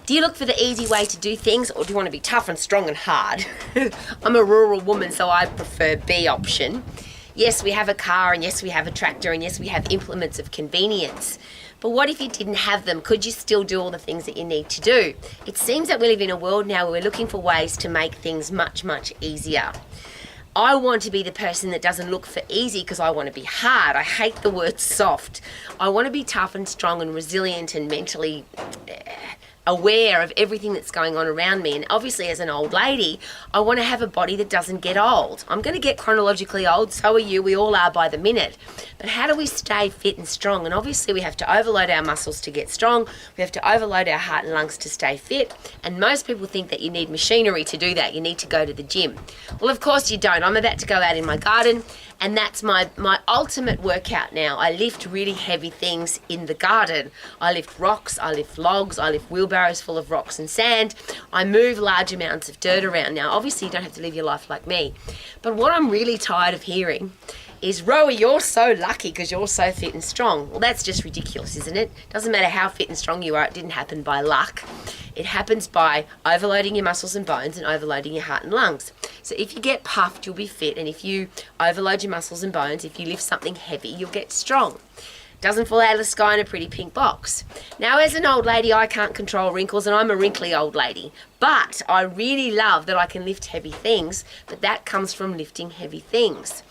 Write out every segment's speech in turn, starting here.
Do you look for the easy way to do things, or do you want to be tough and strong and hard? I'm a rural woman, so I prefer B option. Yes, we have a car, and yes, we have a tractor, and yes, we have implements of convenience. But what if you didn't have them? Could you still do all the things that you need to do? It seems that we live in a world now where we're looking for ways to make things much, much easier. I want to be the person that doesn't look for easy because I want to be hard. I hate the word soft. I want to be tough and strong and resilient and mentally aware of everything that's going on around me. And obviously, as an old lady, I want to have a body that doesn't get old. I'm going to get chronologically old, so are you. We all are by the minute. But how do we stay fit and strong? And obviously, we have to overload our muscles to get strong. We have to overload our heart and lungs to stay fit. And most people think that you need machinery to do that. You need to go to the gym. Well, of course you don't. I'm about to go out in my garden, and that's my ultimate workout now. I lift really heavy things in the garden. I lift rocks, I lift logs, I lift wheelbarrows full of rocks and sand. I move large amounts of dirt around. Now, obviously you don't have to live your life like me. But what I'm really tired of hearing is, Rowie, you're so lucky because you're so fit and strong. Well, that's just ridiculous, isn't it? Doesn't matter how fit and strong you are, it didn't happen by luck. It happens by overloading your muscles and bones and overloading your heart and lungs. So if you get puffed, you'll be fit. And if you overload your muscles and bones, if you lift something heavy, you'll get strong. Doesn't fall out of the sky in a pretty pink box. Now, as an old lady, I can't control wrinkles, and I'm a wrinkly old lady. But I really love that I can lift heavy things, but that comes from lifting heavy things.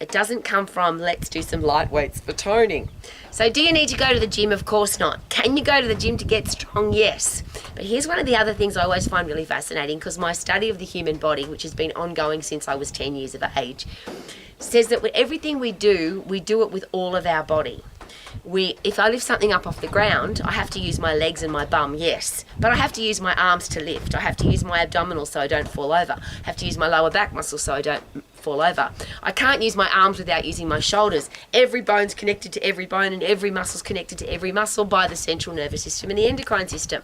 It doesn't come from, let's do some light weights for toning. So do you need to go to the gym? Of course not. Can you go to the gym to get strong? Yes. But here's one of the other things I always find really fascinating, because my study of the human body, which has been ongoing since I was 10 years of age, says that with everything we do it with all of our body. If I lift something up off the ground, I have to use my legs and my bum, yes. But I have to use my arms to lift. I have to use my abdominals so I don't fall over. I have to use my lower back muscles so I don't fall over. I can't use my arms without using my shoulders. Every bone's connected to every bone, and every muscle's connected to every muscle by the central nervous system and the endocrine system.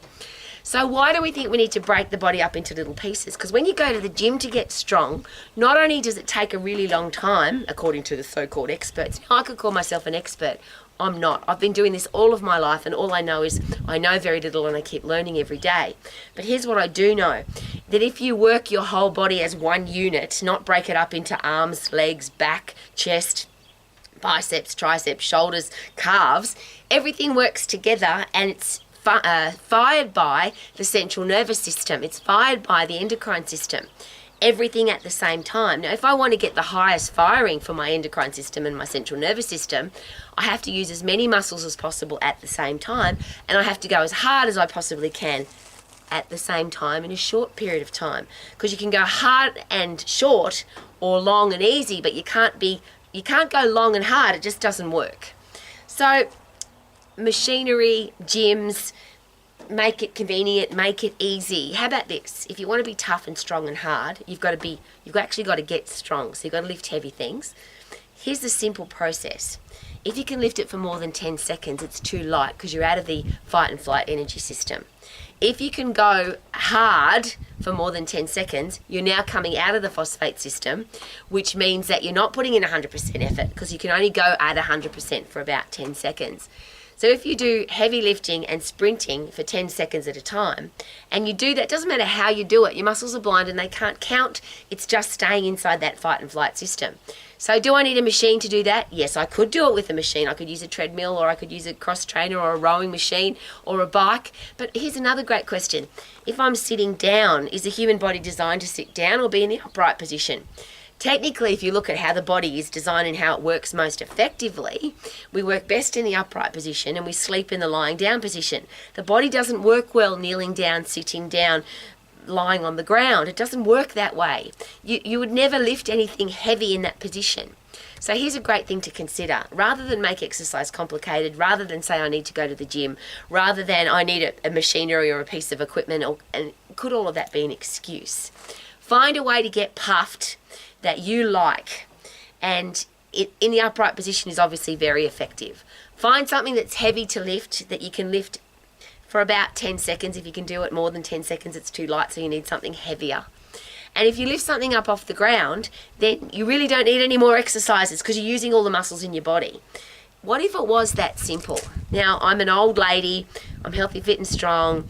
So why do we think we need to break the body up into little pieces? Because when you go to the gym to get strong, not only does it take a really long time, according to the so-called experts. Now, I could call myself an expert. I'm not. I've been doing this all of my life, and all I know is I know very little, and I keep learning every day. But here's what I do know, that if you work your whole body as one unit, not break it up into arms, legs, back, chest, biceps, triceps, shoulders, calves, everything works together, and it's fired by the central nervous system. It's fired by the endocrine system. Everything at the same time. Now, if I want to get the highest firing for my endocrine system and my central nervous system, I have to use as many muscles as possible at the same time, and I have to go as hard as I possibly can at the same time in a short period of time. Because you can go hard and short, or long and easy, but you can't go long and hard. It just doesn't work. So machinery, gyms, make it convenient, make it easy. How about this? If you want to be tough and strong and hard, you've actually got to get strong. So you've got to lift heavy things. Here's the simple process. If you can lift it for more than 10 seconds, it's too light because you're out of the fight and flight energy system. If you can go hard for more than 10 seconds, you're now coming out of the phosphate system, which means that you're not putting in 100% effort, because you can only go at 100% for about 10 seconds. So if you do heavy lifting and sprinting for 10 seconds at a time, and you do that, doesn't matter how you do it, your muscles are blind and they can't count, it's just staying inside that fight and flight system. So do I need a machine to do that? Yes, I could do it with a machine. I could use a treadmill, or I could use a cross trainer, or a rowing machine, or a bike. But here's another great question. If I'm sitting down, is the human body designed to sit down or be in the upright position? Technically, if you look at how the body is designed and how it works most effectively, we work best in the upright position and we sleep in the lying down position. The body doesn't work well kneeling down, sitting down, lying on the ground. It doesn't work that way. You would never lift anything heavy in that position. So here's a great thing to consider. Rather than make exercise complicated, rather than say I need to go to the gym, rather than I need a machinery or a piece of equipment, and could all of that be an excuse? Find a way to get puffed that you like, and in the upright position is obviously very effective. Find something that's heavy to lift, that you can lift for about 10 seconds. If you can do it more than 10 seconds, it's too light, so you need something heavier. And if you lift something up off the ground, then you really don't need any more exercises because you're using all the muscles in your body. What if it was that simple? Now, I'm an old lady, I'm healthy, fit and strong,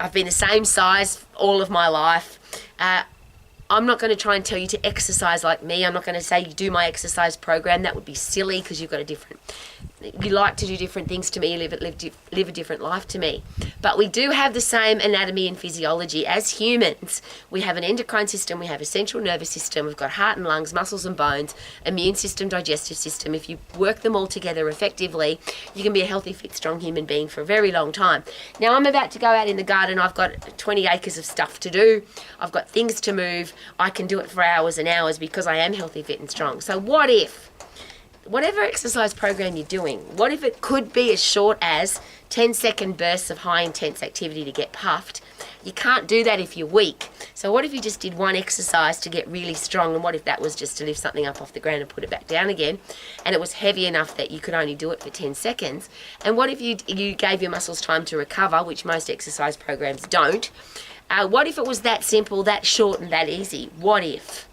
I've been the same size all of my life. I'm not going to try and tell you to exercise like me. I'm not going to say you do my exercise program. That would be silly because you've got a different... You like to do different things to me, live a different life to me. But we do have the same anatomy and physiology. As humans, we have an endocrine system, we have a central nervous system, we've got heart and lungs, muscles and bones, immune system, digestive system. If you work them all together effectively, you can be a healthy, fit, strong human being for a very long time. Now, I'm about to go out in the garden. I've got 20 acres of stuff to do. I've got things to move. I can do it for hours and hours because I am healthy, fit and strong. So what if, whatever exercise program you're doing, what if it could be as short as 10-second bursts of high intense activity to get puffed? You can't do that if you're weak. So what if you just did one exercise to get really strong, and what if that was just to lift something up off the ground and put it back down again, and it was heavy enough that you could only do it for 10 seconds? And what if you gave your muscles time to recover, which most exercise programs don't? What if it was that simple, that short and that easy? What if?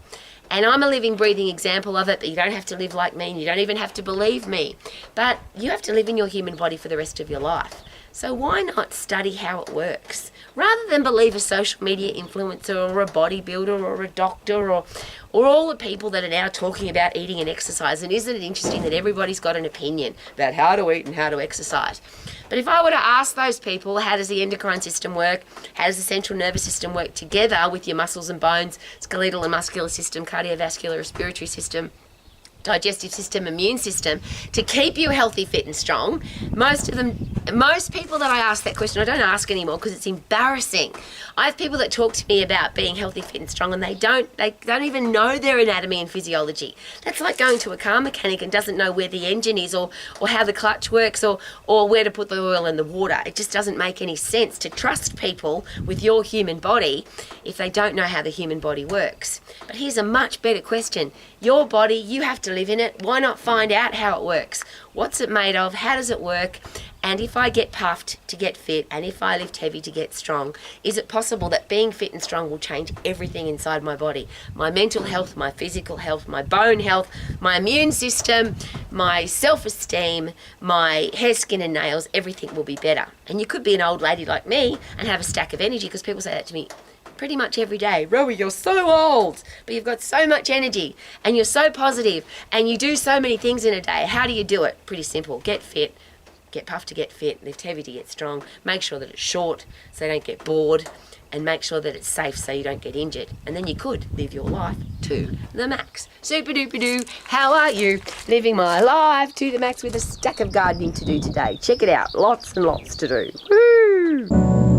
And I'm a living, breathing example of it, but you don't have to live like me, and you don't even have to believe me. But you have to live in your human body for the rest of your life. So why not study how it works? Rather than believe a social media influencer or a bodybuilder or a doctor or all the people that are now talking about eating and exercise. And isn't it interesting that everybody's got an opinion about how to eat and how to exercise? But if I were to ask those people, how does the endocrine system work? How does the central nervous system work together with your muscles and bones, skeletal and muscular system, cardiovascular, respiratory system, digestive system, immune system, to keep you healthy, fit and strong? Most people that I ask that question, I don't ask anymore because it's embarrassing. I have people that talk to me about being healthy, fit and strong, and they don't even know their anatomy and physiology. That's like going to a car mechanic and doesn't know where the engine is or how the clutch works or where to put the oil in the water. It just doesn't make any sense to trust people with your human body if they don't know how the human body works. But here's a much better question. Your body, you have to live in it. Why not find out how it works? What's it made of? How does it work? And if I get puffed to get fit, and if I lift heavy to get strong, is it possible that being fit and strong will change everything inside my body? My mental health, my physical health, my bone health, my immune system, my self-esteem, my hair, skin and nails, everything will be better. And you could be an old lady like me and have a stack of energy, because people say that to me pretty much every day. Rowie, you're so old, but you've got so much energy and you're so positive and you do so many things in a day. How do you do it? Pretty simple. Get fit, get puffed to get fit, lift heavy to get strong, make sure that it's short so you don't get bored, and make sure that it's safe so you don't get injured. And then you could live your life to the max. Super duper doo, how are you? Living my life to the max with a stack of gardening to do today. Check it out, lots and lots to do. Woo!